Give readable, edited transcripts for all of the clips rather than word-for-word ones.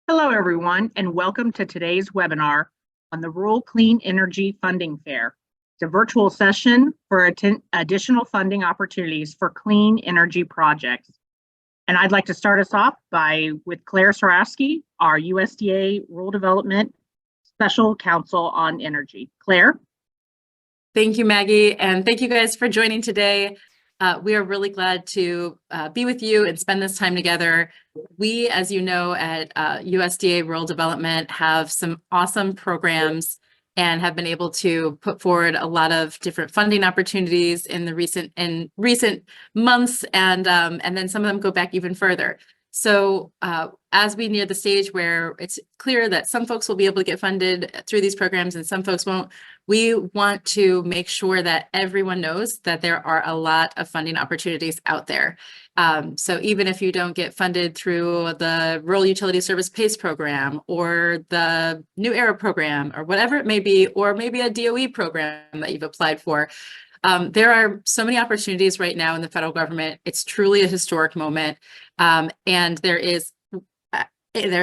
Hello, everyone, and welcome to today's webinar on the Rural Clean Energy Funding Fair. It's a virtual session for additional funding opportunities for clean energy projects. And I'd like to start us off with Claire Sarowski, our USDA Rural Development Special Counsel on Energy. Claire? Thank you, Maggie, and thank you guys for joining today. We are really glad to be with you and spend this time together. We, as you know, at USDA Rural Development have some awesome programs and have been able to put forward a lot of different funding opportunities in the recent months, and then some of them go back even further. So as we near the stage where it's clear that some folks will be able to get funded through these programs and some folks won't, we want to make sure that everyone knows that there are a lot of funding opportunities out there. So even if you don't get funded through the Rural Utility Service PACE program or the New Era program or whatever it may be, or maybe a DOE program that you've applied for, there are so many opportunities right now in the federal government. It's truly a historic moment. And there is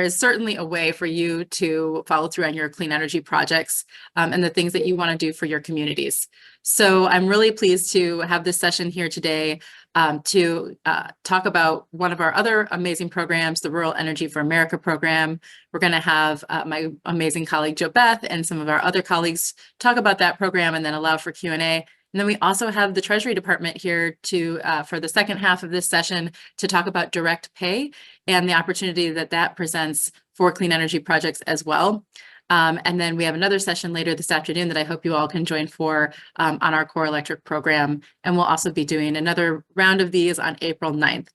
certainly a way for you to follow through on your clean energy projects and the things that you want to do for your communities. So I'm really pleased to have this session here today to talk about one of our other amazing programs, the Rural Energy for America program. We're going to have my amazing colleague Jo Beth and some of our other colleagues talk about that program and then allow for Q&A. And then we also have the Treasury Department here to for the second half of this session to talk about direct pay and the opportunity that that presents for clean energy projects as well. And then we have another session later this afternoon that I hope you all can join for on our Core Electric program. And we'll also be doing another round of these on April 9th.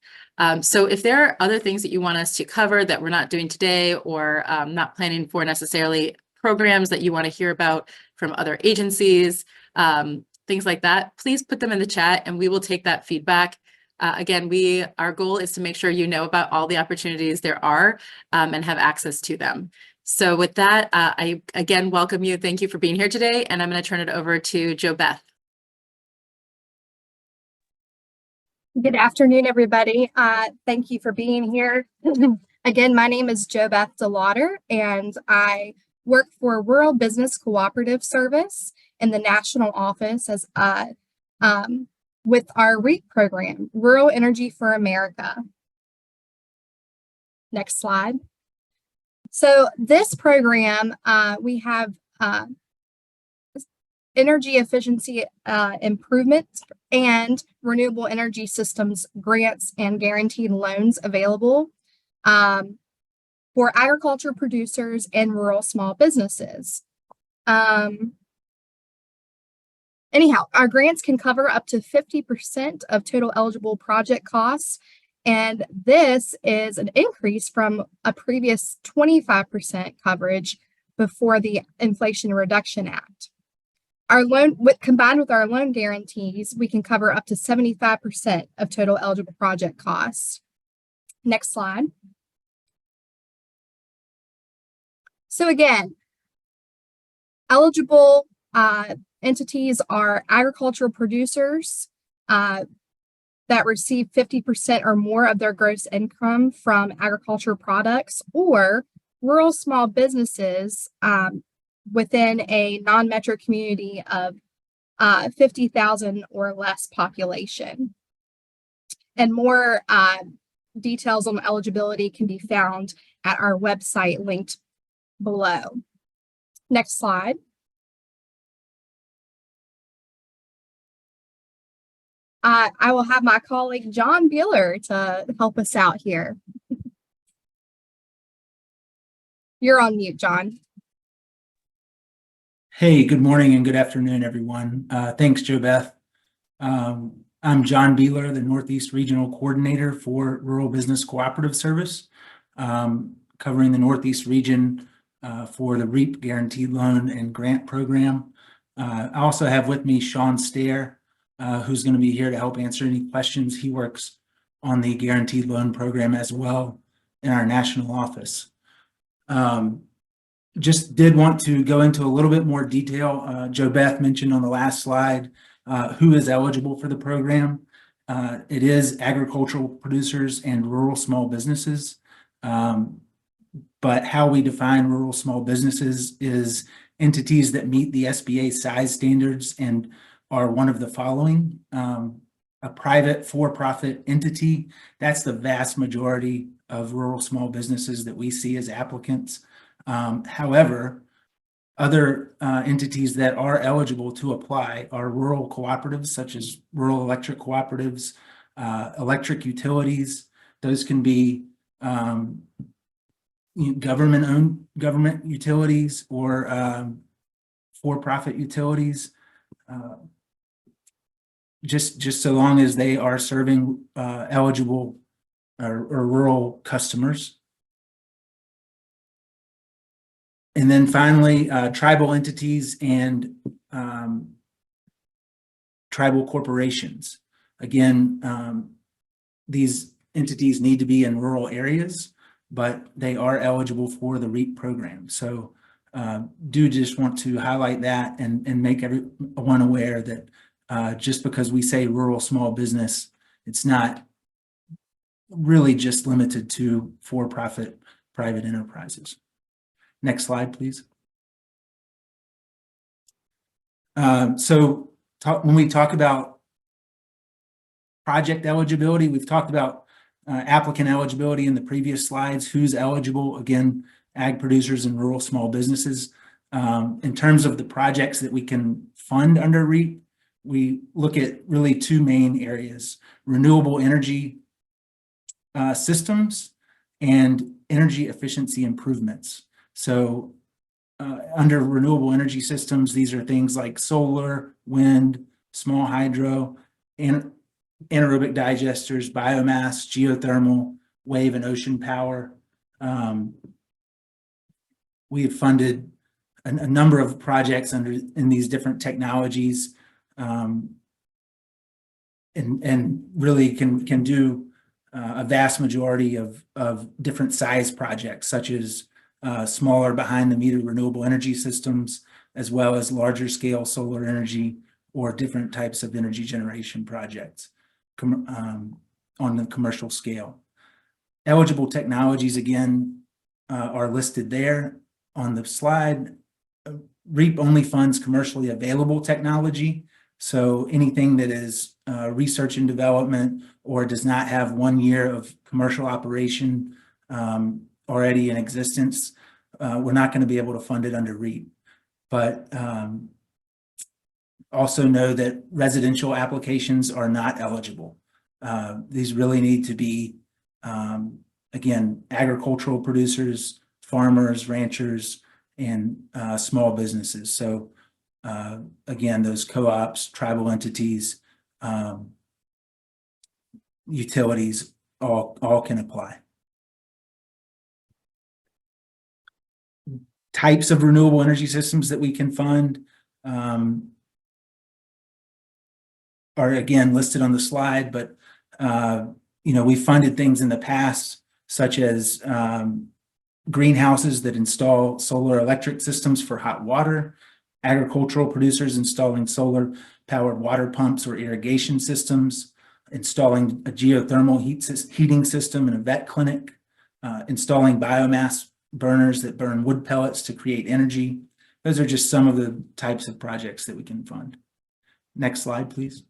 So if there are other things that you want us to cover that we're not doing today or not planning for necessarily, programs that you want to hear about from other agencies, things like that, please put them in the chat and we will take that feedback. Again, our goal is to make sure you know about all the opportunities there are and have access to them. So with that, I again welcome you. Thank you for being here today. And I'm going to turn it over to Jo Beth. Good afternoon, everybody. Thank you for being here. Again, my name is Jo Beth DeLauder, and I work for Rural Business Cooperative Service in the national office as with our REAP program, Rural Energy for America. Next slide. So this program, we have energy efficiency improvements and renewable energy systems grants and guaranteed loans available for agriculture producers and rural small businesses. Anyhow, our grants can cover up to 50% of total eligible project costs, and this is an increase from a previous 25% coverage before the Inflation Reduction Act. Our loan, combined with our loan guarantees, we can cover up to 75% of total eligible project costs. Next slide. So again, eligible entities are agricultural producers that receive 50% or more of their gross income from agriculture products, or rural small businesses within a non-metro community of 50,000 or less population. And more details on eligibility can be found at our website linked below. Next slide. I will have my colleague John Bueller to help us out here. You're on mute, John. Hey, good morning and good afternoon, everyone. Thanks, Jo Beth. I'm John Bueller, the Northeast Regional Coordinator for Rural Business Cooperative Service, covering the Northeast region for the REAP Guaranteed Loan and Grant Program. I also have with me Sean Stair, who's going to be here to help answer any questions. He works on the Guaranteed Loan Program as well in our national office. Just did want to go into a little bit more detail. Jo Beth mentioned on the last slide who is eligible for the program. It is agricultural producers and rural small businesses. But how we define rural small businesses is entities that meet the SBA size standards and are one of the following. A private for-profit entity, that's the vast majority of rural small businesses that we see as applicants. However, other entities that are eligible to apply are rural cooperatives, such as rural electric cooperatives, electric utilities. Those can be government utilities or for-profit utilities. Just so long as they are serving eligible or rural customers. And then finally, tribal entities and tribal corporations. Again, these entities need to be in rural areas, but they are eligible for the REAP program. So do just want to highlight that and make everyone aware that just because we say rural small business, it's not really just limited to for-profit private enterprises. Next slide, please. When we talk about project eligibility, we've talked about applicant eligibility in the previous slides. Who's eligible? Again, ag producers and rural small businesses. In terms of the projects that we can fund under REAP, we look at really two main areas: renewable energy systems and energy efficiency improvements. So under renewable energy systems, these are things like solar, wind, small hydro, and anaerobic digesters, biomass, geothermal, wave and ocean power. We have funded a number of projects in these different technologies, and really can do a vast majority of different size projects, such as smaller behind the meter renewable energy systems, as well as larger scale solar energy or different types of energy generation projects on the commercial scale. Eligible technologies, again, are listed there on the slide. REAP only funds commercially available technology. So anything that is research and development or does not have 1 year of commercial operation already in existence, we're not going to be able to fund it under REAP. But also know that residential applications are not eligible. These really need to be, again, agricultural producers, farmers, ranchers, and small businesses. So again, those co-ops, tribal entities, utilities, all can apply. Types of renewable energy systems that we can fund are again listed on the slide, but we funded things in the past, such as greenhouses that install solar electric systems for hot water, agricultural producers installing solar powered water pumps or irrigation systems, installing a geothermal heating system in a vet clinic, installing biomass burners that burn wood pellets to create energy. Those are just some of the types of projects that we can fund. Next slide, please.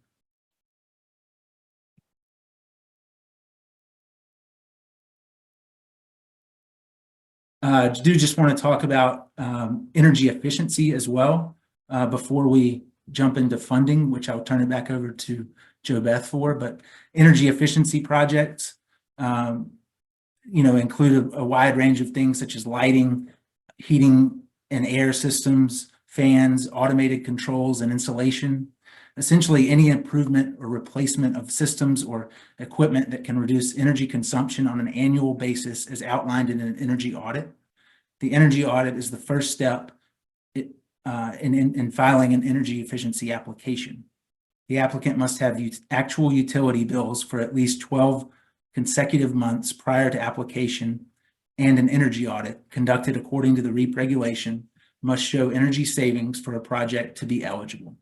Do just want to talk about energy efficiency as well before we jump into funding, which I'll turn it back over to Jo Beth for. But energy efficiency projects, include a wide range of things such as lighting, heating and air systems, fans, automated controls, and insulation. Essentially, any improvement or replacement of systems or equipment that can reduce energy consumption on an annual basis is outlined in an energy audit. The energy audit is the first step in filing an energy efficiency application. The applicant must have actual utility bills for at least 12 consecutive months prior to application, and an energy audit conducted according to the REAP regulation must show energy savings for a project to be eligible.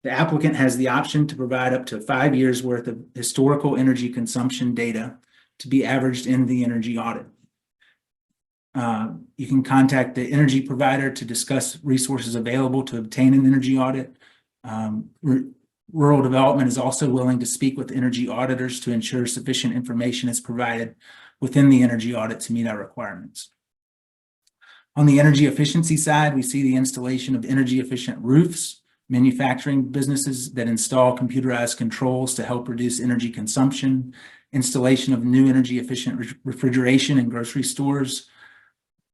The applicant has the option to provide up to 5 years worth of historical energy consumption data to be averaged in the energy audit. You can contact the energy provider to discuss resources available to obtain an energy audit. Rural Development is also willing to speak with energy auditors to ensure sufficient information is provided within the energy audit to meet our requirements. On the energy efficiency side, we see the installation of energy efficient roofs, manufacturing businesses that install computerized controls to help reduce energy consumption, installation of new energy efficient refrigeration in grocery stores,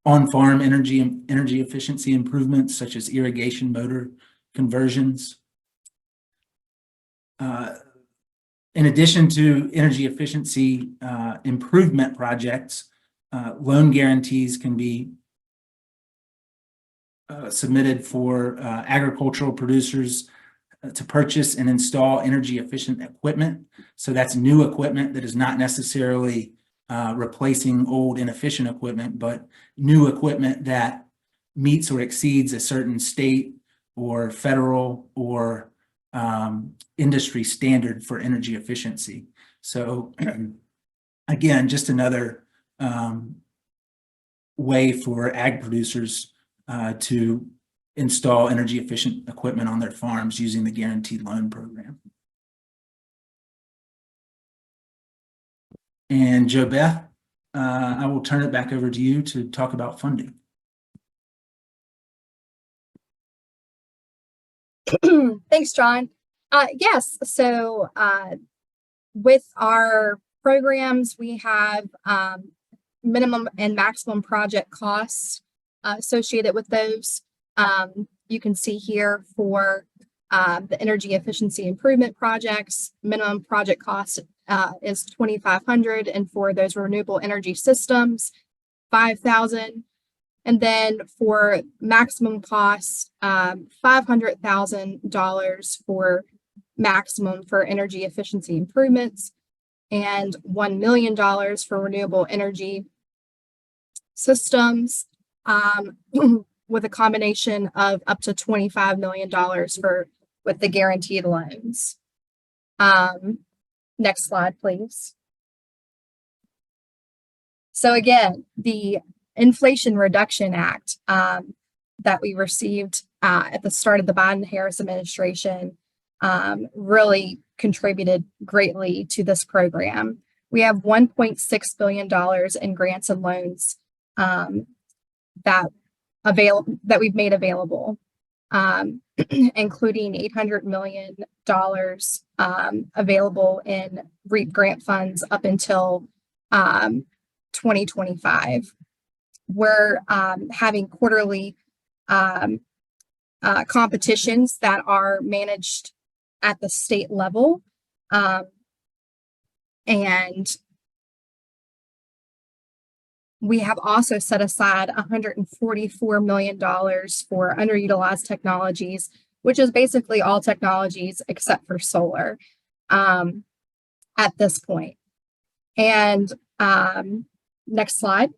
on-farm energy efficiency improvements such as irrigation motor conversions. In addition to energy efficiency improvement projects, loan guarantees can be submitted for agricultural producers to purchase and install energy efficient equipment. So that's new equipment that is not necessarily replacing old inefficient equipment, but new equipment that meets or exceeds a certain state or federal or industry standard for energy efficiency. So again, just another way for ag producers to install energy efficient equipment on their farms using the guaranteed loan program. And Jo Beth, I will turn it back over to you to talk about funding. Thanks, John. Yes, so with our programs, we have minimum and maximum project costs associated with those. You can see here for the energy efficiency improvement projects, minimum project cost is $2,500, and for those renewable energy systems, $5,000. And then for maximum costs, $500,000 for maximum for energy efficiency improvements, and $1 million for renewable energy systems, with a combination of up to $25 million with the guaranteed loans. Next slide, please. So again, the Inflation Reduction Act that we received at the start of the Biden-Harris administration really contributed greatly to this program. We have $1.6 billion in grants and loans that we've made available, including $800 million available in REAP grant funds up until 2025. We're having quarterly competitions that are managed at the state level, and we have also set aside $144 million for underutilized technologies, which is basically all technologies except for solar at this point. And next slide.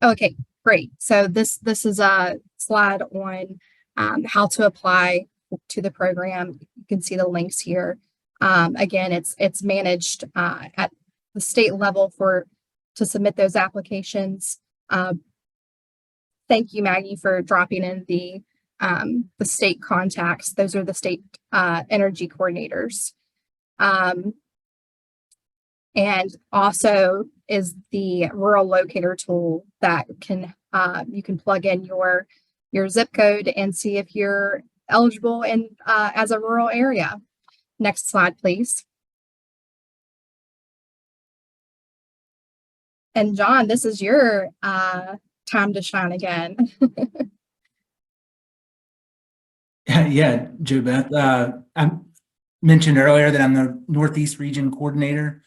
Okay, great. So this is a slide on how to apply to the program. You can see the links here. Again, it's managed at the state level to submit those applications. Thank you, Maggie, for dropping in the state contacts. Those are the state energy coordinators. And also is the rural locator tool that you can plug in your zip code and see if you're eligible in as a rural area. Next slide, please. And John, this is your time to shine again. Yeah, Jo Beth. I mentioned earlier that I'm the Northeast Region Coordinator.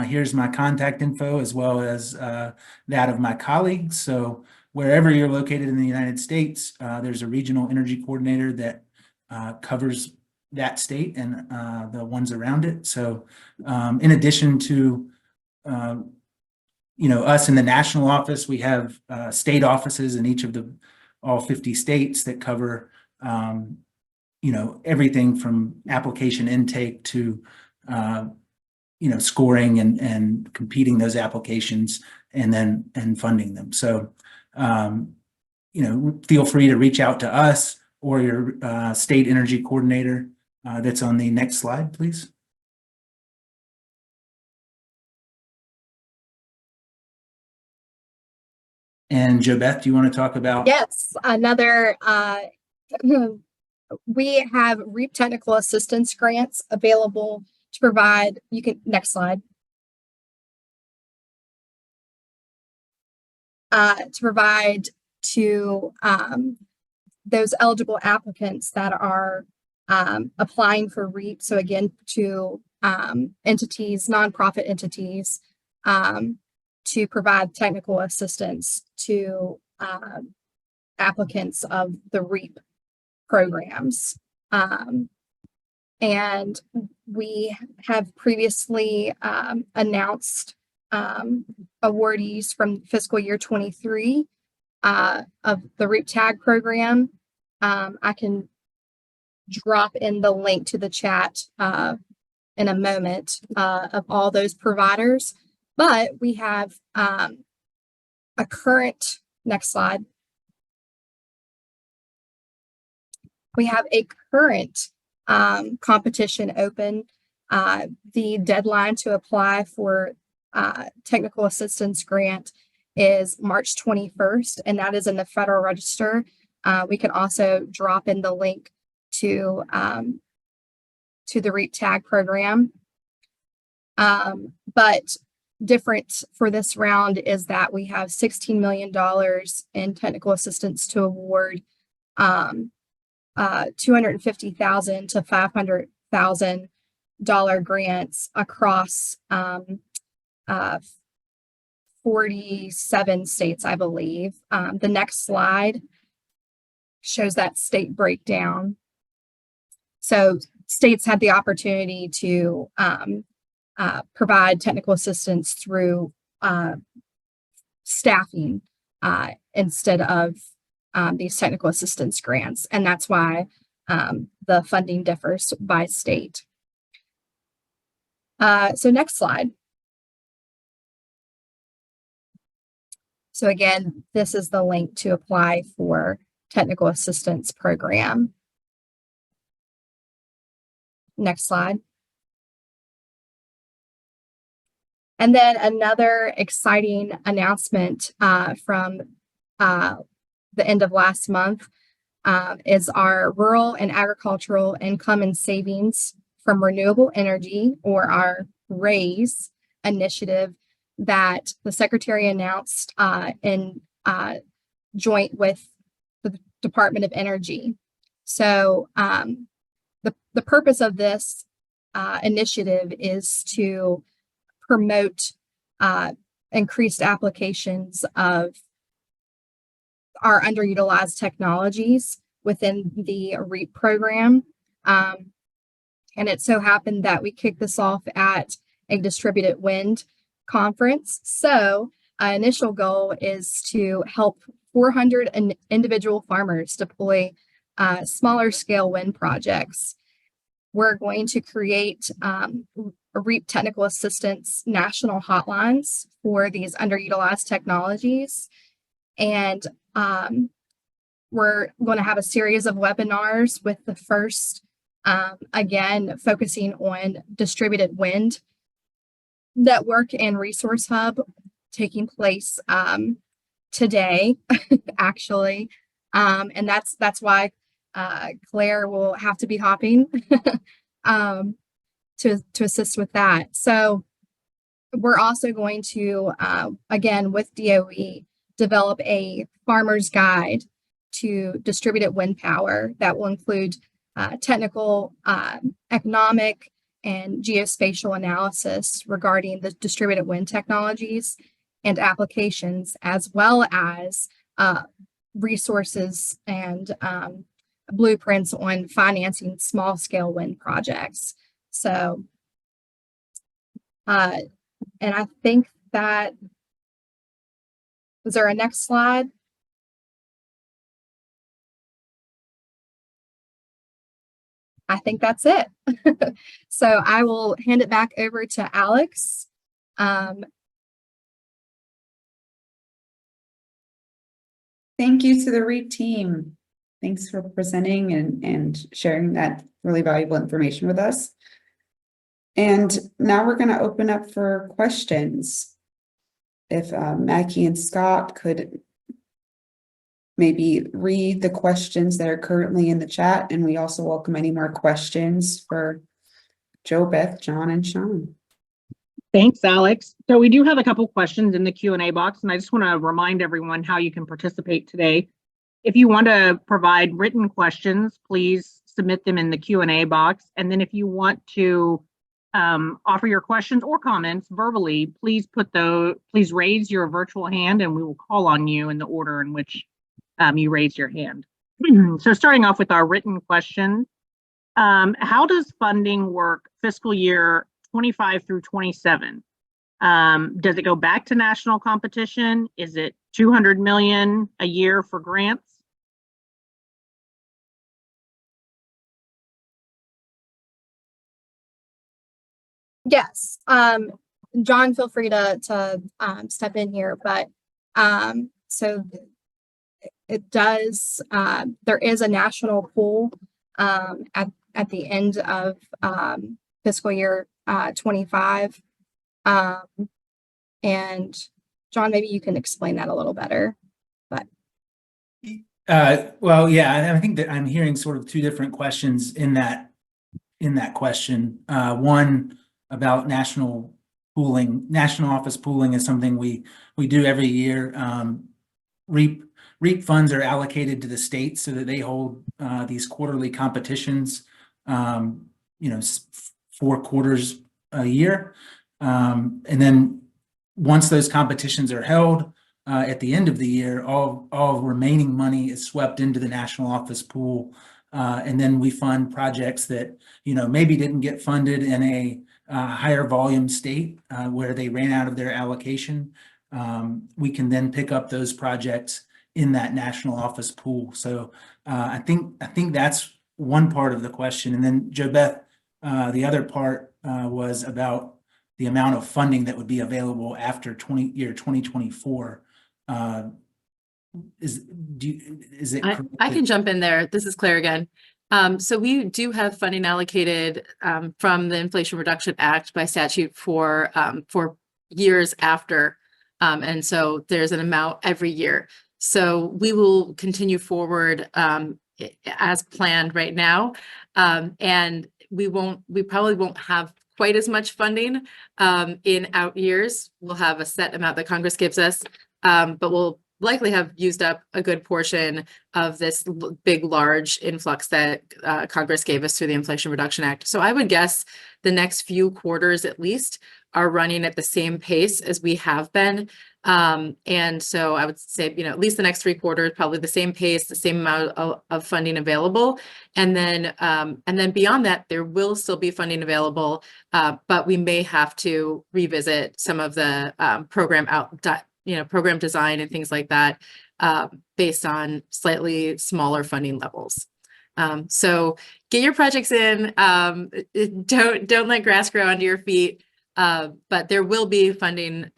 Here's my contact info as well as that of my colleagues. So wherever you're located in the United States, there's a regional energy coordinator that covers that state and the ones around it. So in addition to us in the national office, we have state offices in each of all 50 states that cover everything from application intake to scoring and competing those applications and funding them. So, feel free to reach out to us or your state energy coordinator. That's on the next slide, please. And JoBeth, do you want to talk about? Yes, another, we have REAP technical assistance grants available to provide, next slide. To provide to those eligible applicants that are applying for REAP. So again, to entities, nonprofit entities, to provide technical assistance to applicants of the REAP programs. And we have previously announced awardees from fiscal year 23 of the REAP tag program. I can drop in the link to the chat in a moment of all those providers, but we have a current, next slide. We have a current competition open. The deadline to apply for technical assistance grant is March 21st, and that is in the Federal Register. We can also drop in the link to the REAP tag program. But different for this round is that we have $16 million in technical assistance to award, $250,000 to $500,000 grants across 47 states, I believe. The next slide shows that state breakdown. So states had the opportunity to provide technical assistance through staffing instead of these technical assistance grants. And that's why the funding differs by state. So next slide. So again, this is the link to apply for technical assistance program. Next slide. And then another exciting announcement from the end of last month is our Rural and Agricultural Income and Savings from Renewable Energy, or our RAISE initiative, that the Secretary announced in joint with the Department of Energy. So the purpose of this initiative is to promote increased applications of our underutilized technologies within the REAP program. And it so happened that we kicked this off at a distributed wind conference. So initial goal is to help 400 individual farmers deploy smaller scale wind projects. We're going to create REAP technical assistance national hotlines for these underutilized technologies. And we're going to have a series of webinars, with the first, again, focusing on distributed wind network and resource hub, taking place today, actually. And that's why Claire will have to be hopping to assist with that. So we're also going to, again, with DOE, develop a farmer's guide to distributed wind power that will include technical, economic, and geospatial analysis regarding the distributed wind technologies and applications, as well as resources and blueprints on financing small scale wind projects. So, and I think that, is there a next slide? I think that's it. So I will hand it back over to Alex. Thank you to the REAP team. Thanks for presenting and sharing that really valuable information with us. And now we're going to open up for questions. If Maggie and Scott could maybe read the questions that are currently in the chat, and we also welcome any more questions for Joe, Beth, John, and Sean. Thanks, Alex. So we do have a couple questions in the Q&A box, and I just want to remind everyone how you can participate today. If you want to provide written questions, please submit them in the Q&A box. And then if you want to offer your questions or comments verbally, please raise your virtual hand and we will call on you in the order in which you raise your hand. So starting off with our written question, how does funding work fiscal year 25 through 27? Does it go back to national competition? Is it 200 million a year for grants? Yes. John, feel free to step in here, but so it does, there is a national pool at the end of fiscal year 25. And John, maybe you can explain that a little better. But well, yeah, I think that I'm hearing sort of two different questions in that question. One about national pooling. National office pooling is something we do every year. REAP funds are allocated to the states so that they hold these quarterly competitions, 4 quarters a year. And then once those competitions are held, at the end of the year, all remaining money is swept into the national office pool. And then we fund projects that, maybe didn't get funded in a higher volume state where they ran out of their allocation. We can then pick up those projects in that national office pool. So I think that's one part of the question. And then Jo Beth, the other part was about the amount of funding that would be available after year 2024. Is it correct? I can jump in there. This is Claire again. So we do have funding allocated from the Inflation Reduction Act by statute for years after. And so there's an amount every year. So we will continue forward as planned right now. And we probably won't have quite as much funding in out years. We'll have a set amount that Congress gives us, but we'll likely have used up a good portion of this large influx that Congress gave us through the Inflation Reduction Act. So I would guess the next few quarters at least are running at the same pace as we have been. And so I would say, at least the next 3 quarters, probably the same pace, the same amount of funding available. And then beyond that, there will still be funding available, but we may have to revisit some of the program design and things like that, based on slightly smaller funding levels. So get your projects in, don't let grass grow under your feet. But there will be funding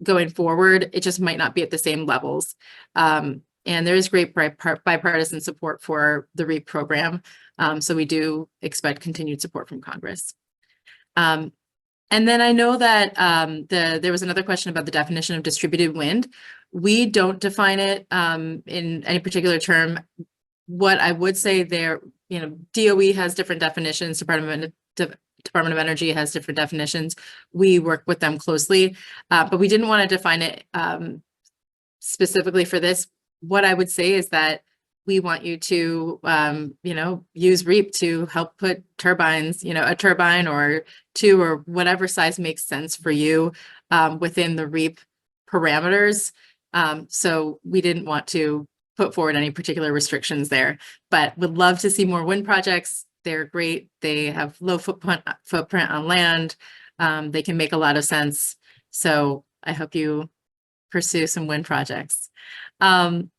going forward. It just might not be at the same levels. And there is great bipartisan support for the REAP program. So we do expect continued support from Congress. And then I know that there was another question about the definition of distributed wind. We don't define it in any particular term. What I would say there, DOE has different definitions, Department of Energy has different definitions. We work with them closely, but we didn't want to define it specifically for this. What I would say is that we want you to, use REAP to help put turbines, a turbine or 2 or whatever size makes sense for you within the REAP parameters. So we didn't want to put forward any particular restrictions there, but would love to see more wind projects. They're great. They have low footprint on land. They can make a lot of sense. So I hope you pursue some wind projects. And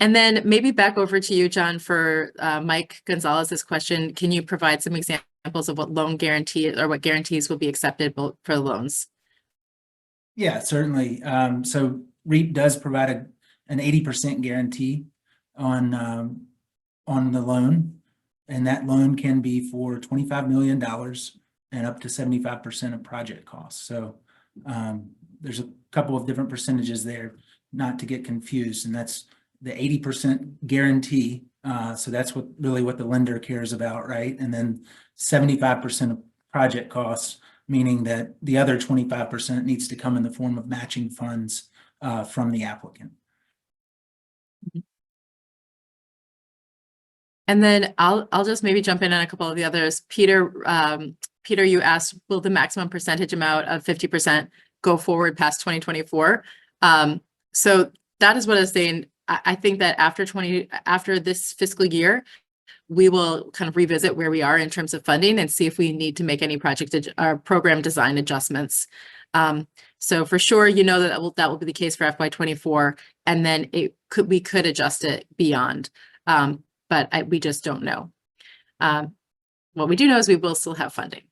And then maybe back over to you, John, for Mike Gonzalez's question. Can you provide some examples of what loan guarantees or what guarantees will be accepted for loans? Yeah, certainly. So REAP does provide an 80% guarantee on the loan, and that loan can be for $25 million and up to 75% of project costs. So there's a couple of different percentages there, not to get confused, and that's the 80% guarantee. So that's what the lender cares about, right? And then 75% of project costs, meaning that the other 25% needs to come in the form of matching funds from the applicant. And then I'll just maybe jump in on a couple of the others. Peter, you asked, will the maximum percentage amount of 50% go forward past 2024? So that is what I was saying. I think that after this fiscal year, we will kind of revisit where we are in terms of funding and see if we need to make any program design adjustments. So for sure, that will be the case for FY24, and then we could adjust it beyond. But we just don't know. What we do know is we will still have funding.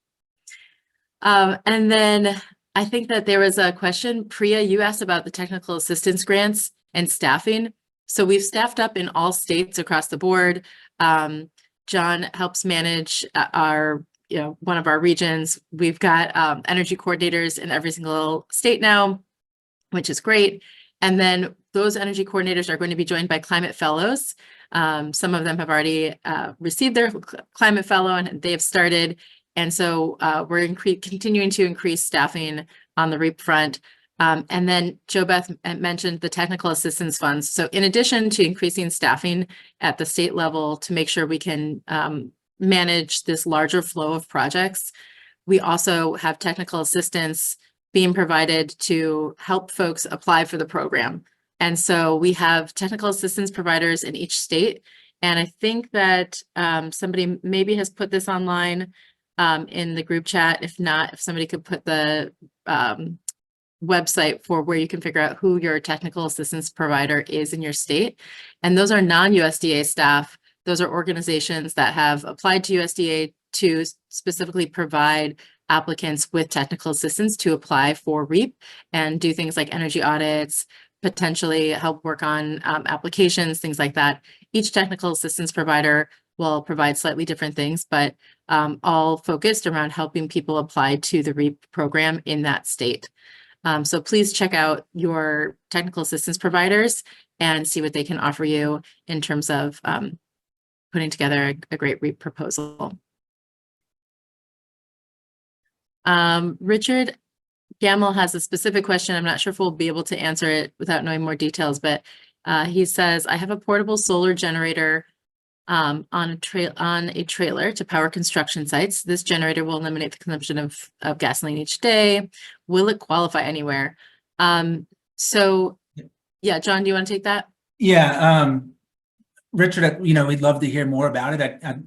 And then I think that there was a question, Priya, you asked about the technical assistance grants and staffing. So we've staffed up in all states across the board. John helps manage one of our regions. We've got energy coordinators in every single state now, which is great. And then those energy coordinators are going to be joined by climate fellows. Some of them have already received their climate fellow and they have started. And so we're continuing to increase staffing on the REAP front. And then JoBeth mentioned the technical assistance funds. So in addition to increasing staffing at the state level to make sure we can manage this larger flow of projects, we also have technical assistance being provided to help folks apply for the program. And so we have technical assistance providers in each state. And I think that somebody maybe has put this online in the group chat. If not, if somebody could put the website for where you can figure out who your technical assistance provider is in your state. And those are non-USDA staff. Those are organizations that have applied to USDA to specifically provide applicants with technical assistance to apply for REAP and do things like energy audits, potentially help work on applications, things like that. Each technical assistance provider will provide slightly different things, but all focused around helping people apply to the REAP program in that state. So please check out your technical assistance providers and see what they can offer you in terms of putting together a great REAP proposal. Richard Gamble has a specific question. I'm not sure if we'll be able to answer it without knowing more details, but he says, I have a portable solar generator on a trailer to power construction sites. This generator will eliminate the consumption of gasoline each day. Will it qualify anywhere? So yeah, John, do you want to take that? Yeah, Richard, we'd love to hear more about it. I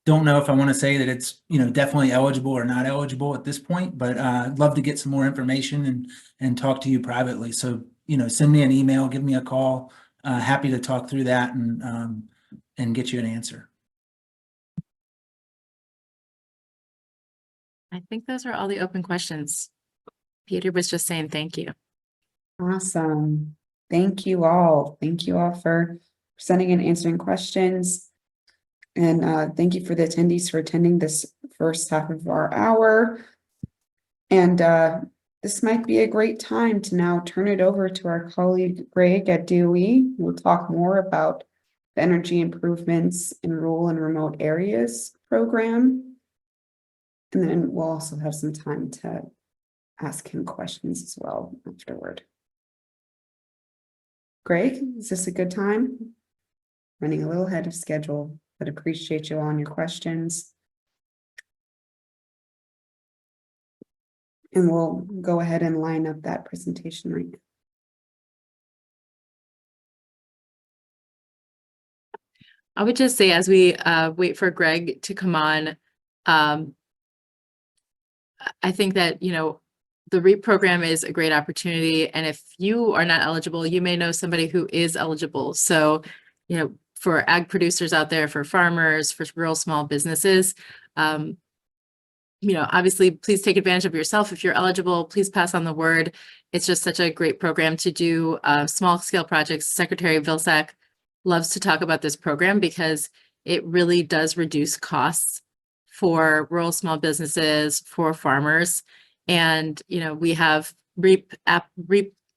don't know if I want to say that it's, definitely eligible or not eligible at this point, but I'd love to get some more information and talk to you privately. So, send me an email, give me a call. Happy to talk through that and get you an answer. I think those are all the open questions. Peter was just saying thank you. Awesome. Thank you all. Thank you all for presenting and answering questions. And thank you for the attendees for attending this first half of our hour. And this might be a great time to now turn it over to our colleague Greg at DOE. We'll talk more about the Energy Improvements in Rural and Remote Areas program. And then we'll also have some time to ask him questions as well afterward. Greg, is this a good time? Running a little ahead of schedule, but appreciate you all and your questions. And we'll go ahead and line up that presentation right now. I would just say, as we wait for Greg to come on, I think that, the REAP program is a great opportunity. And if you are not eligible, you may know somebody who is eligible. So, for ag producers out there, for farmers, for real small businesses, obviously, please take advantage of yourself. If you're eligible, please pass on the word. It's just such a great program to do small scale projects. Secretary Vilsack loves to talk about this program because it really does reduce costs for rural small businesses, for farmers. And, we have REAP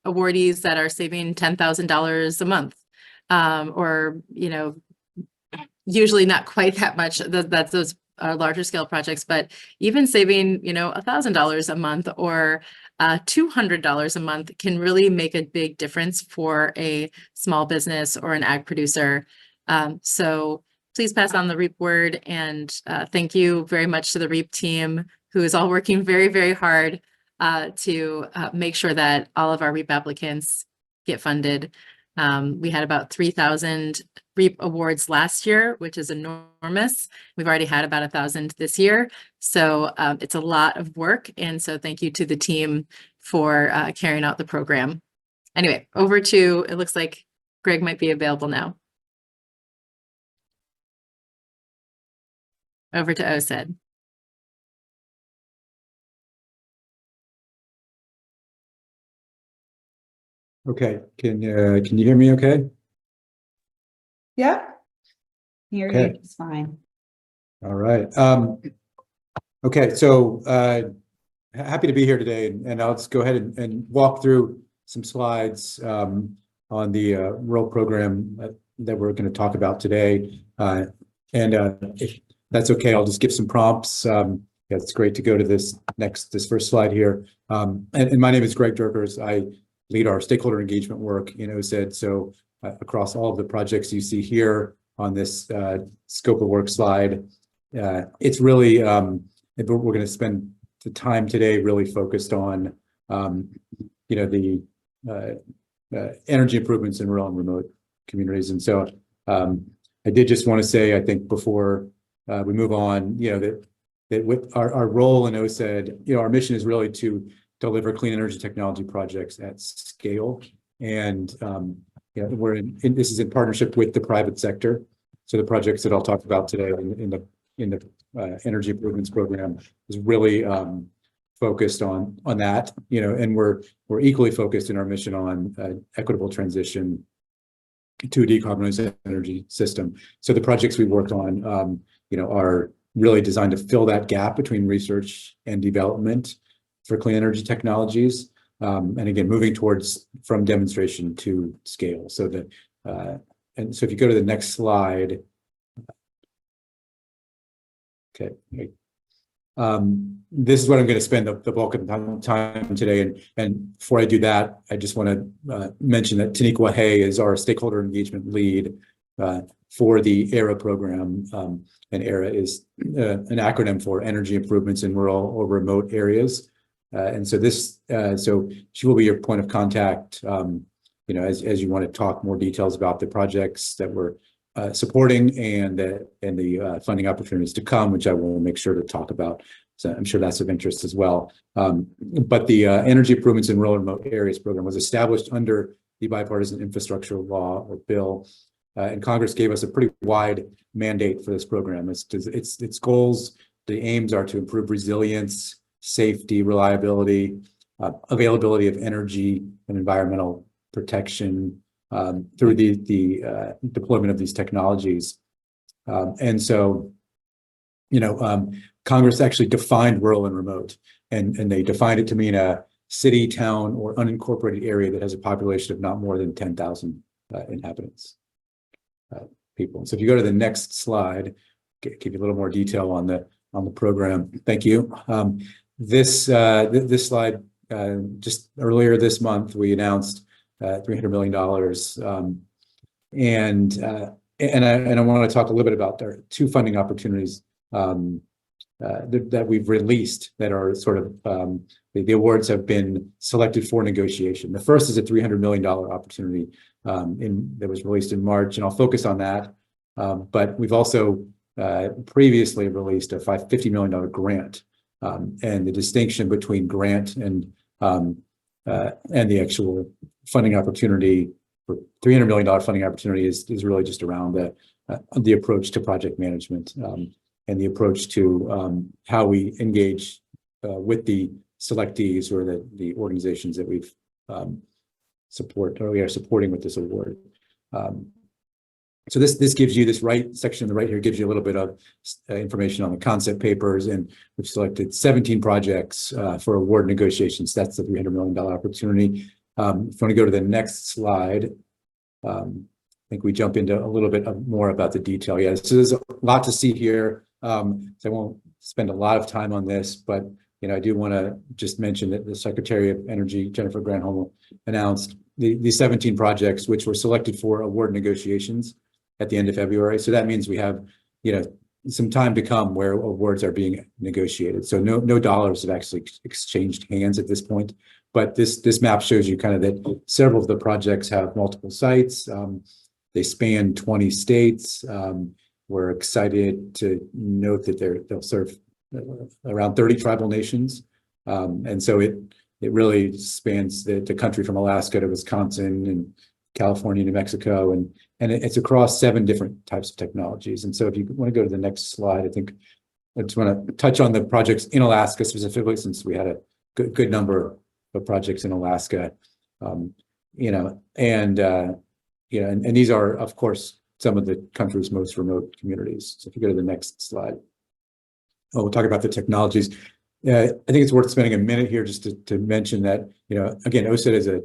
awardees that are saving $10,000 a month, or, usually not quite that much. That's those larger scale projects, but even saving, $1,000 a month or $200 a month can really make a big difference for a small business or an ag producer. So please pass on the REAP word, and thank you very much to the REAP team, who is all working very, very hard to make sure that all of our REAP applicants get funded. We had about 3,000 REAP awards last year, which is enormous. We've already had about 1,000 this year. So it's a lot of work. And so thank you to the team for carrying out the program. Anyway, over to, it looks like Greg might be available now. Over to OSED. Okay, can you hear me okay? Yeah. Hear you, Okay. it's fine. All right. Okay, so happy to be here today, and I'll just go ahead and walk through some slides on the rural program that we're going to talk about today. If that's okay, I'll just give some prompts. Yeah, it's great to go to this first slide here. And my name is Greg Durkers. I lead our stakeholder engagement work in OSED. So across all of the projects you see here on this scope of work slide, it's really, we're going to spend the time today really focused on, the energy improvements in rural and remote communities. And so I did just want to say, I think before we move on, that with our role in OSED, our mission is really to deliver clean energy technology projects at scale. And this is in partnership with the private sector. So the projects that I'll talk about today in the energy improvements program is really focused on that, and we're equally focused in our mission on equitable transition to a decarbonized energy system. So the projects we worked on, are really designed to fill that gap between research and development for clean energy technologies, and again, moving from demonstration to scale. So and so if you go to the next slide, okay, this is what I'm going to spend the bulk of the time today. And before I do that, I just want to mention that Taniqua Hay is our stakeholder engagement lead for the ERA program. And ERA is an acronym for Energy Improvements in Rural or Remote Areas. And so so she will be your point of contact, as you want to talk more details about the projects that we're supporting and the funding opportunities to come, which I will make sure to talk about. So I'm sure that's of interest as well. But the Energy Improvements in Rural and Remote Areas program was established under the Bipartisan Infrastructure Law or Bill, and Congress gave us a pretty wide mandate for this program. Its goals, the aims are to improve resilience, safety, reliability, availability of energy and environmental protection through the deployment of these technologies. And so, Congress actually defined rural and remote, and they defined it to mean a city, town, or unincorporated area that has a population of not more than 10,000 inhabitants, people. So if you go to the next slide, give you a little more detail on the program. Thank you. This slide, just earlier this month, we announced $300 million, and I want to talk a little bit about our two funding opportunities that we've released that are sort of the awards have been selected for negotiation. The first is a $300 million opportunity that was released in March, and I'll focus on that. But we've also previously released a $50 million grant. And the distinction between grant and and the actual funding opportunity for $300 million funding opportunity is really just around the approach to project management, and the approach to how we engage with the selectees or the organizations that we've we are supporting with this award. So this gives you, this right section on the right here gives you a little bit of information on the concept papers, and we've selected 17 projects for award negotiations. That's the $300 million opportunity. If you want to go to the next slide, I think we jump into a little bit more about the detail. Yeah, so there's a lot to see here. So I won't spend a lot of time on this, but I do want to just mention that the Secretary of Energy, Jennifer Granholm, announced the 17 projects which were selected for award negotiations at the end of February. So that means we have, some time to come where awards are being negotiated. So no dollars have actually exchanged hands at this point. But this map shows you kind of that several of the projects have multiple sites. They span 20 states. We're excited to note that they'll serve around 30 tribal nations. And so it really spans the country from Alaska to Wisconsin and California, New Mexico, and it's across 7 different types of technologies. And so if you want to go to the next slide, I think I just want to touch on the projects in Alaska specifically, since we had a good number of projects in Alaska, and these are, of course, some of the country's most remote communities. So if you go to the next slide, we'll talk about the technologies. I think it's worth spending a minute here just to mention that, again, OSET is a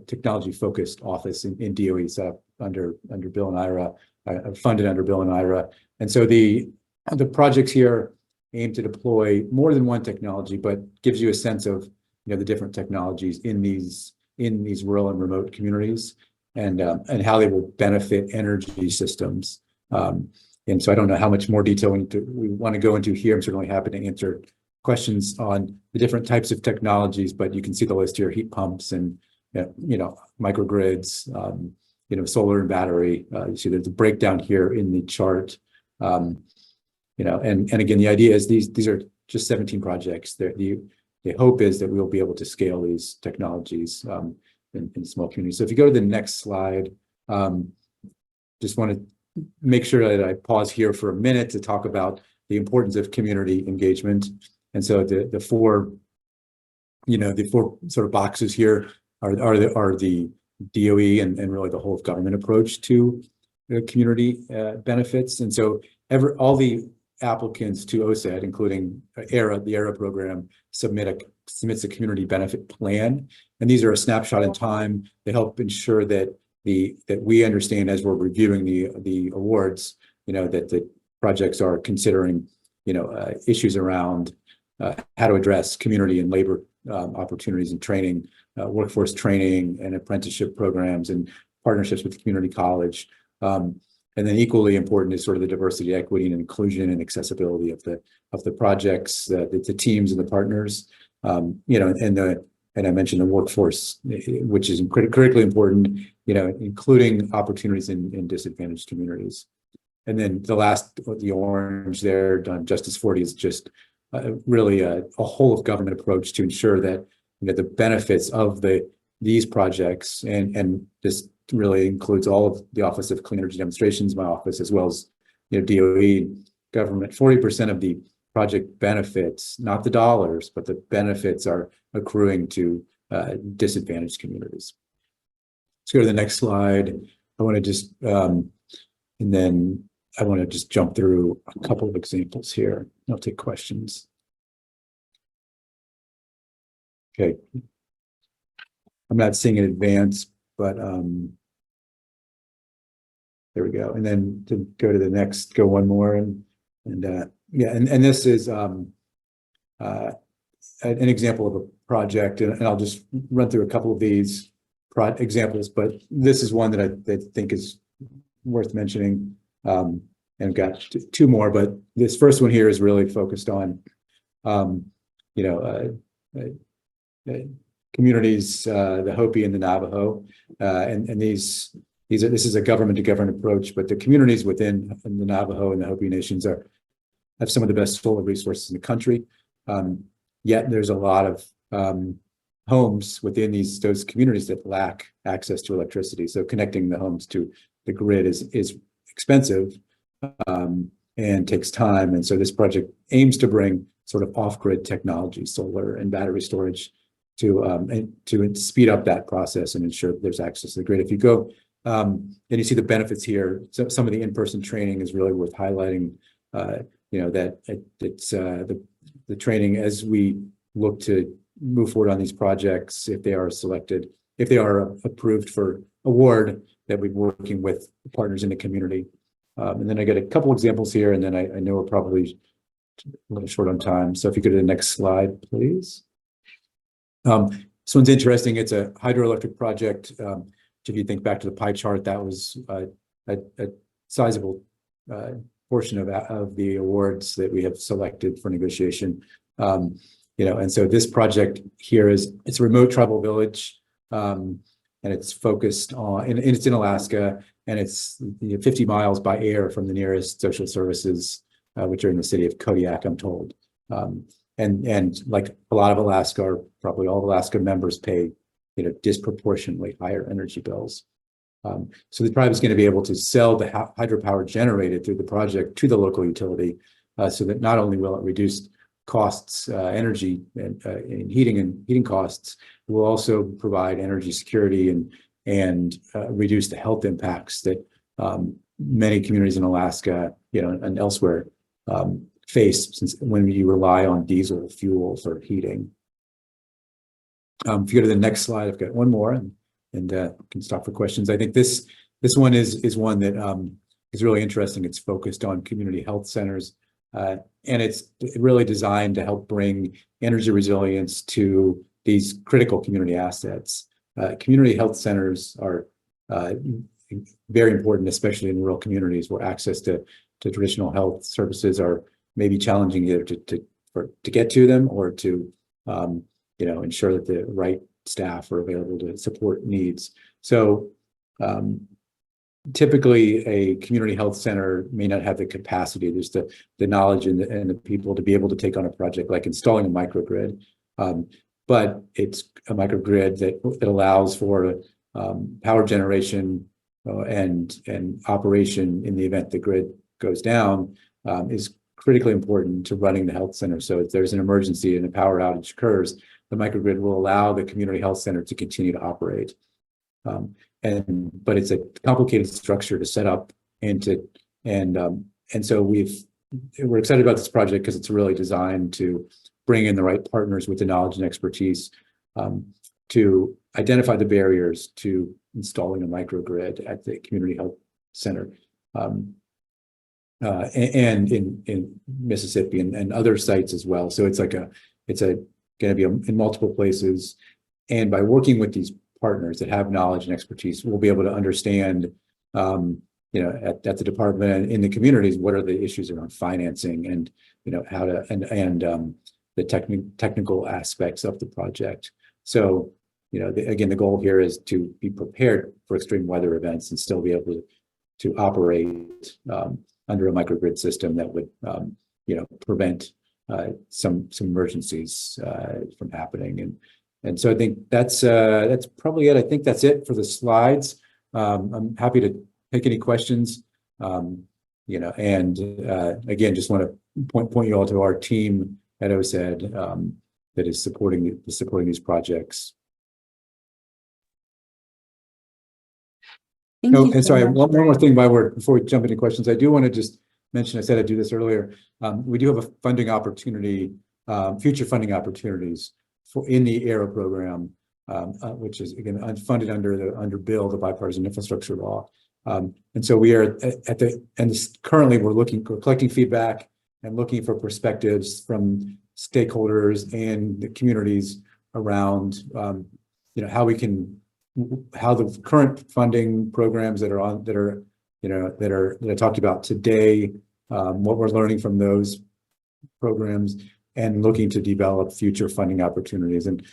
technology-focused office in DOE, set up under Bill and Ira, funded under Bill and Ira. And so the projects here aim to deploy more than one technology, but gives you a sense of the different technologies in these rural and remote communities, and how they will benefit energy systems. And so I don't know how much more detail we want to go into here. I'm certainly happy to answer questions on the different types of technologies, but you can see the list here: heat pumps and microgrids, solar and battery. You see there's a breakdown here in the chart. And again, the idea is these are just 17 projects. The hope is that we'll be able to scale these technologies in small communities. So if you go to the next slide, just want to make sure that I pause here for a minute to talk about the importance of community engagement. And so the four sort of boxes here are the DOE and really the whole of government approach to community benefits. And so all the applicants to OSET, including the ERA program, submits a community benefit plan. And these are a snapshot in time. They help ensure that we understand, as we're reviewing the awards, that the projects are considering issues around how to address community and labor opportunities and training, workforce training and apprenticeship programs and partnerships with the community college. And then equally important is sort of the diversity, equity, and inclusion and accessibility of the projects, the teams and the partners. And I mentioned the workforce, which is critically important, including opportunities in disadvantaged communities. And then the orange there, done Justice 40, is just really a whole of government approach to ensure that the benefits of these projects, and this really includes all of the Office of Clean Energy Demonstrations, my office, as well as DOE government. 40% of the project benefits, not the dollars, but the benefits are accruing to disadvantaged communities. Let's go to the next slide. I want to just, and then I want to just jump through a couple of examples here. I'll take questions. Okay. I'm not seeing in advance, but there we go. And then to go to the next, go one more, and this is an example of a project, and I'll just run through a couple of these examples, but this is one that I think is worth mentioning, and I've got two more, but this first one here is really focused on communities, the Hopi and the Navajo, and this is a government to government approach, but the communities within the Navajo and the Hopi nations have some of the best solar resources in the country. Yet there's a lot of homes within those communities that lack access to electricity. So connecting the homes to the grid is expensive and takes time. And so this project aims to bring sort of off-grid technology, solar and battery storage, to speed up that process and ensure that there's access to the grid. If you go and you see the benefits here, so some of the in-person training is really worth highlighting. That it's the training as we look to move forward on these projects, if they are selected, if they are approved for award, that we're working with partners in the community. And then I got a couple examples here, and then I know we're probably a little short on time. So if you go to the next slide, please. This one's interesting. It's a hydroelectric project. If you think back to the pie chart, that was a sizable portion of the awards that we have selected for negotiation. And so this project here it's a remote tribal village, and it's focused on, and it's in Alaska, and it's 50 miles by air from the nearest social services, which are in the city of Kodiak, I'm told. And like a lot of Alaska, or probably all Alaska members pay, disproportionately higher energy bills. So the tribe is going to be able to sell the hydropower generated through the project to the local utility, so that not only will it reduce costs, energy and heating costs, will also provide energy security and reduce the health impacts that many communities in Alaska, and elsewhere face, since when you rely on diesel fuel for heating. If you go to the next slide, I've got one more, and can stop for questions. I think this one is one that is really interesting. It's focused on community health centers, and it's really designed to help bring energy resilience to these critical community assets. Community health centers are very important, especially in rural communities where access to traditional health services are maybe challenging, either to get to them or to ensure that the right staff are available to support needs. So typically a community health center may not have the capacity, there's the knowledge and the people to be able to take on a project like installing a microgrid. But it's a microgrid that allows for power generation and operation in the event the grid goes down, is critically important to running the health center. So if there's an emergency and a power outage occurs, the microgrid will allow the community health center to continue to operate. But it's a complicated structure to set up and so we're excited about this project because it's really designed to bring in the right partners with the knowledge and expertise to identify the barriers to installing a microgrid at the community health center. And in Mississippi and other sites as well. So it's going to be in multiple places. And by working with these partners that have knowledge and expertise, we'll be able to understand, at the department and in the communities, what are the issues around financing and, how to, and the technical aspects of the project. So, again, the goal here is to be prepared for extreme weather events and still be able to operate under a microgrid system that would, prevent some emergencies from happening. And so I think that's probably it. I think that's it for the slides. I'm happy to take any questions. And again, just want to point you all to our team at OSED that is supporting these projects. Thank you And so sorry, much. one more thing before we jump into questions, I do want to just mention, I said I'd do this earlier. We do have a funding opportunity, future funding opportunities in the ARROW program, which is again unfunded under bill, the bipartisan infrastructure law. And so we are currently we're collecting feedback and looking for perspectives from stakeholders and the communities around, how the current funding programs that I talked about today, what we're learning from those programs, and looking to develop future funding opportunities and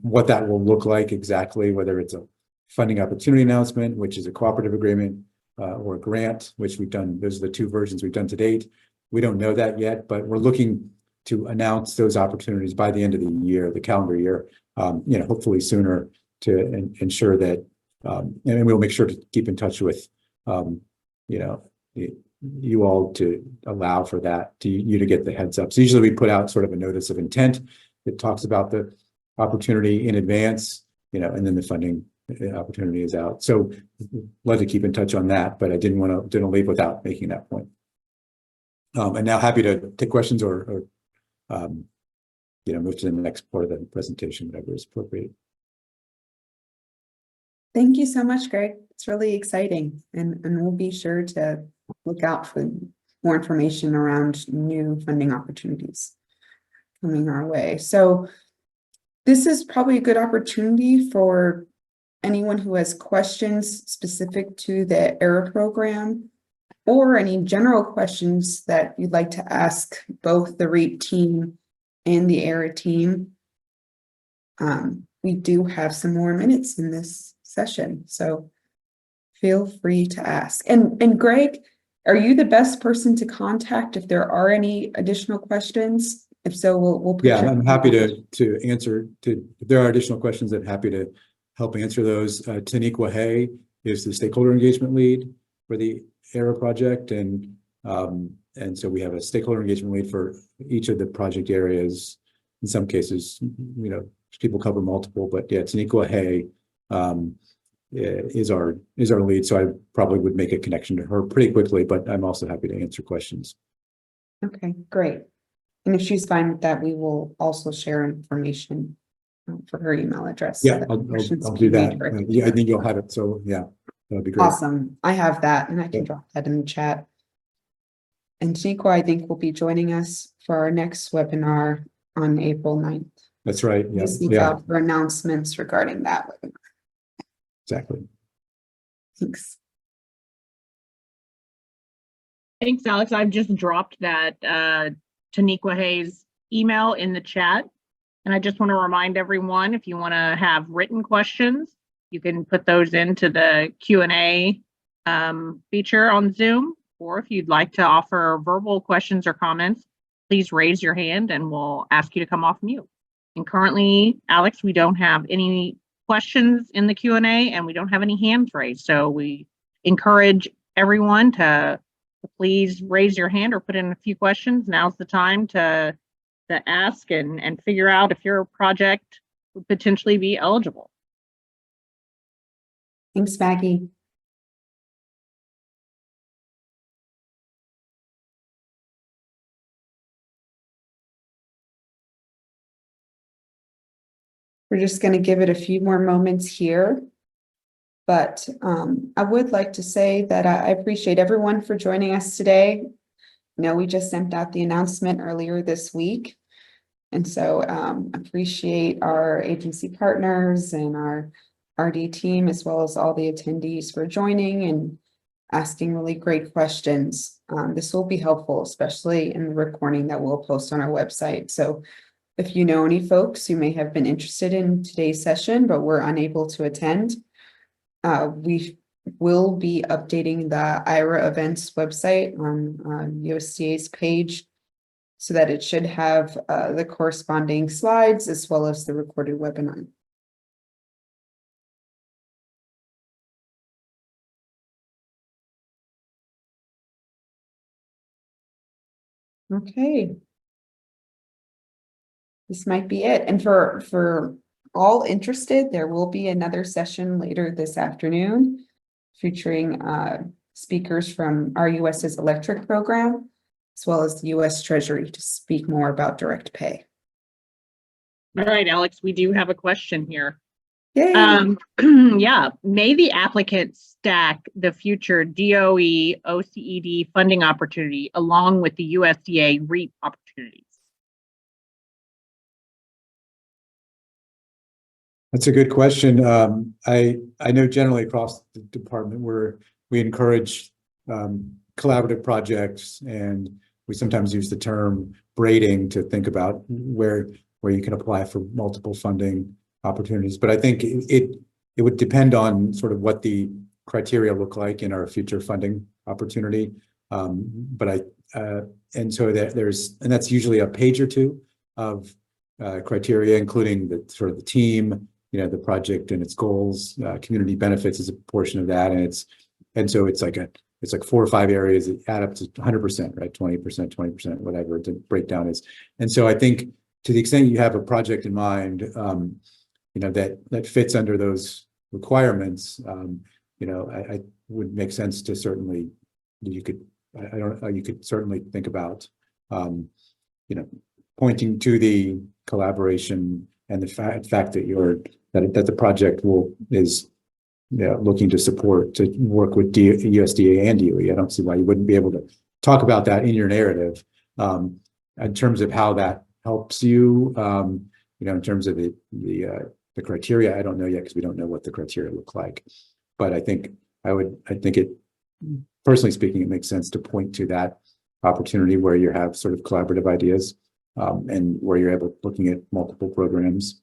what that will look like exactly, whether it's a funding opportunity announcement, which is a cooperative agreement, or a grant, which we've done. Those are the two versions we've done to date. We don't know that yet, but we're looking to announce those opportunities by the end of the year, the calendar year, hopefully sooner, to ensure that, and we'll make sure to keep in touch with, you all, to allow for that, you to get the heads up. So usually we put out sort of a notice of intent that talks about the opportunity in advance, and then the funding opportunity is out. So love to keep in touch on that, but I didn't leave without making that point. And now happy to take questions or move to the next part of the presentation, whatever is appropriate. Thank you so much, Greg. It's really exciting, and we'll be sure to look out for more information around new funding opportunities coming our way. So this is probably a good opportunity for anyone who has questions specific to the ERA program, or any general questions that you'd like to ask both the REAP team and the ERA team. We do have some more minutes in this session, so feel free to ask. And Greg, are you the best person to contact if there are any additional questions? If so, we'll put I'm happy to answer. If there are additional questions, I'm happy to help answer those. Taniqua Hay is the stakeholder engagement lead for the ERA project, and so we have a stakeholder engagement lead for each of the project areas. In some cases, people cover multiple, but yeah, Taniqua Hay is our lead, so I probably would make a connection to her pretty quickly, but I'm also happy to answer questions. Okay, great. And if she's fine with that, we will also share information for her email address. Yeah, I'll do that. Yeah, I think you'll have it. So yeah, that'd be great. Awesome. I have that, and I can drop that in the chat. And Taniqua, I think, will be joining us for our next webinar on April 9th. That's right. Yeah. Just look out for announcements regarding that webinar. Exactly. Thanks. Thanks, Alex. I've just dropped that Taniqua Hayes email in the chat. And I just want to remind everyone, if you want to have written questions, you can put those into the Q&A feature on Zoom. Or if you'd like to offer verbal questions or comments, please raise your hand and we'll ask you to come off mute. And currently, Alex, we don't have any questions in the Q&A and we don't have any hands raised. So we encourage everyone to please raise your hand or put in a few questions. Now's the time to ask and figure out if your project would potentially be eligible. Thanks, Maggie. We're just going to give it a few more moments here. But I would like to say that I appreciate everyone for joining us today. We just sent out the announcement earlier this week. And so appreciate our agency partners and our RD team, as well as all the attendees for joining and asking really great questions. This will be helpful, especially in the recording that we'll post on our website. So if you know any folks who may have been interested in today's session, but were unable to attend, we will be updating the IRA events website on USDA's page so that it should have the corresponding slides as well as the recorded webinar. Okay. This might be it. And for all interested, there will be another session later this afternoon featuring speakers from our US's electric program, as well as the US Treasury, to speak more about direct pay. All right, Alex, we do have a question here. Yay. Yeah, may the applicant stack the future DOE OCED funding opportunity along with the USDA REAP opportunities? That's a good question. I know generally across the department we encourage collaborative projects, and we sometimes use the term braiding to think about where you can apply for multiple funding opportunities. But I think it would depend on sort of what the criteria look like in our future funding opportunity. But and so and that's usually a page or two of criteria, including the sort of the team, the project and its goals. Community benefits is a portion of that, and so it's like 4 or 5 areas that add up to 100%, right? 20%, 20%, whatever the breakdown is. And so I think to the extent you have a project in mind, that fits under those requirements, I would make sense to certainly, you could certainly think about, pointing to the collaboration and the fact that that the project is looking to support, to work with USDA and DOE. I don't see why you wouldn't be able to talk about that in your narrative, in terms of how that helps you, in terms of the criteria. I don't know yet because we don't know what the criteria look like. But I think it, personally speaking, it makes sense to point to that opportunity where you have sort of collaborative ideas, and where you're looking at multiple programs.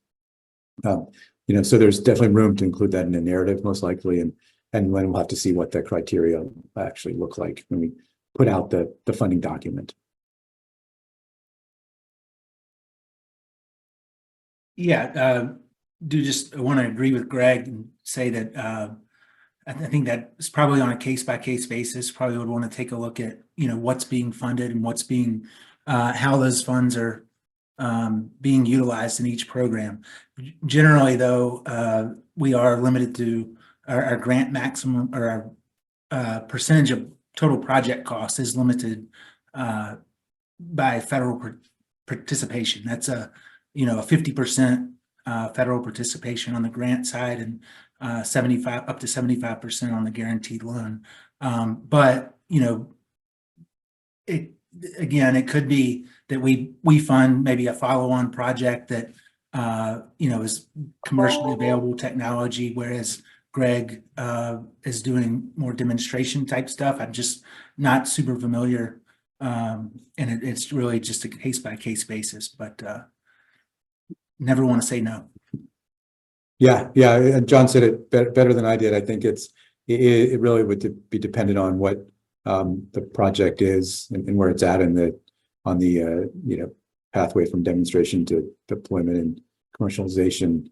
So there's definitely room to include that in the narrative, most likely, and then we'll have to see what the criteria actually look like when we put out the funding document. Yeah, I want to agree with Greg and say that I think that it's probably on a case-by-case basis. Probably would want to take a look at what's being funded and what's being how those funds are being utilized in each program. Generally, though, we are limited to our grant maximum, or our percentage of total project cost is limited by federal participation. That's a 50% federal participation on the grant side, and up to 75% on the guaranteed loan. But it could be that we fund maybe a follow-on project that is commercially available technology, whereas Greg is doing more demonstration type stuff. I'm just not super familiar, and it's really just a case-by-case basis, but never want to say no. Yeah, and John said it better than I did. I think it really would be dependent on what the project is and where it's at on the pathway from demonstration to deployment and commercialization.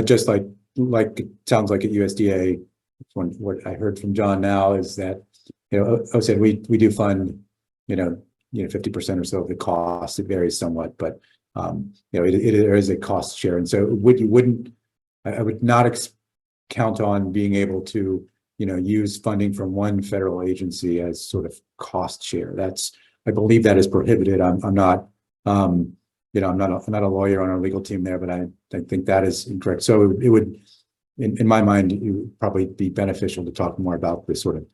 Just like it sounds like at USDA, what I heard from John now is that I said we do fund 50% or so of the cost. It varies somewhat, but there is a cost share, and so I would not count on being able to use funding from one federal agency as sort of cost share. I believe that is prohibited. I'm not a lawyer on our legal team there, but I think that is incorrect. So it would, in my mind, it would probably be beneficial to talk more about this sort of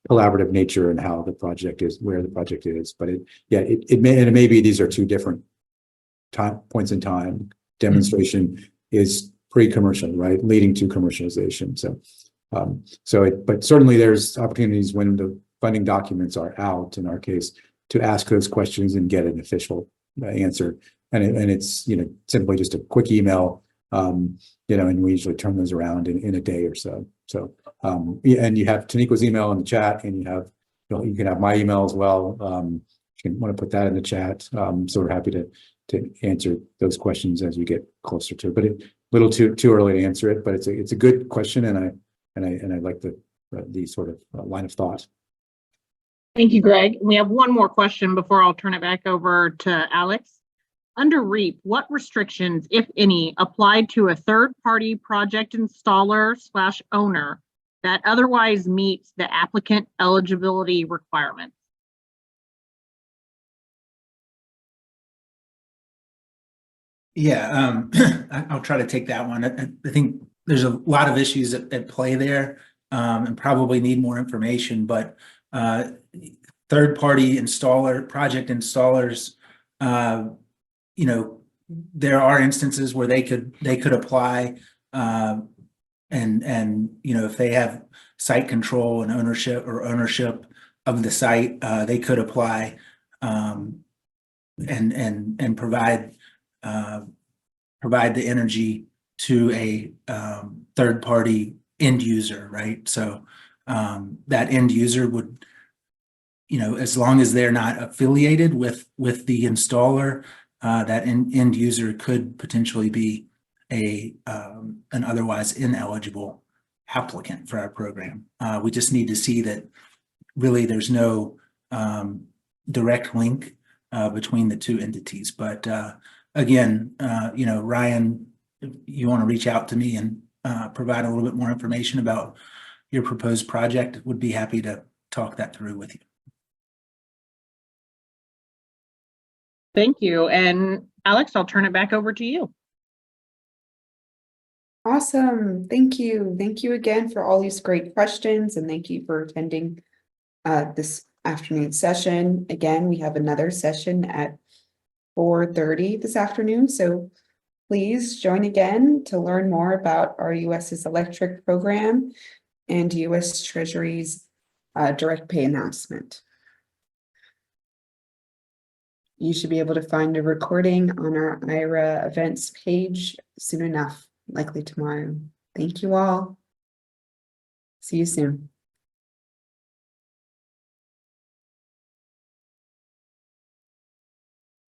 collaborative nature and how the project is, where the project is. But it may be these are two different points in time. Demonstration is pre-commercial, right, leading to commercialization. But certainly there's opportunities when the funding documents are out, in our case, to ask those questions and get an official answer. And it's simply just a quick email, and we usually turn those around in a day or so. And you have Tanika's email in the chat, and you can have my email as well. You can want to put that in the chat. So we're happy to answer those questions as we get closer to it. But a little too early to answer it. But it's a good question, and I like the sort of line of thought. Thank you, Greg. We have one more question before I'll turn it back over to Alex. Under REAP, what restrictions, if any, apply to a third-party project installer/owner that otherwise meets the applicant eligibility requirements? Yeah, I'll try to take that one. I think there's a lot of issues at play there, and probably need more information, but third-party project installers, there are instances where they could apply, and if they have site control and ownership of the site, they could apply, and provide the energy to a third-party end user, right? So that end user would, as long as they're not affiliated with the installer, that end user could potentially be an otherwise ineligible applicant for our program. We just need to see that really there's no direct link between the two entities. But again, Ryan, if you want to reach out to me and provide a little bit more information about your proposed project, would be happy to talk that through with you. Thank you. And Alex, I'll turn it back over to you. Awesome. Thank you. Thank you again for all these great questions, and thank you for attending this afternoon session. Again, we have another session at 4:30 this afternoon, so please join again to learn more about our US's electric program and US Treasury's direct pay announcement. You should be able to find a recording on our IRA events page soon enough, likely tomorrow. Thank you all. See you soon.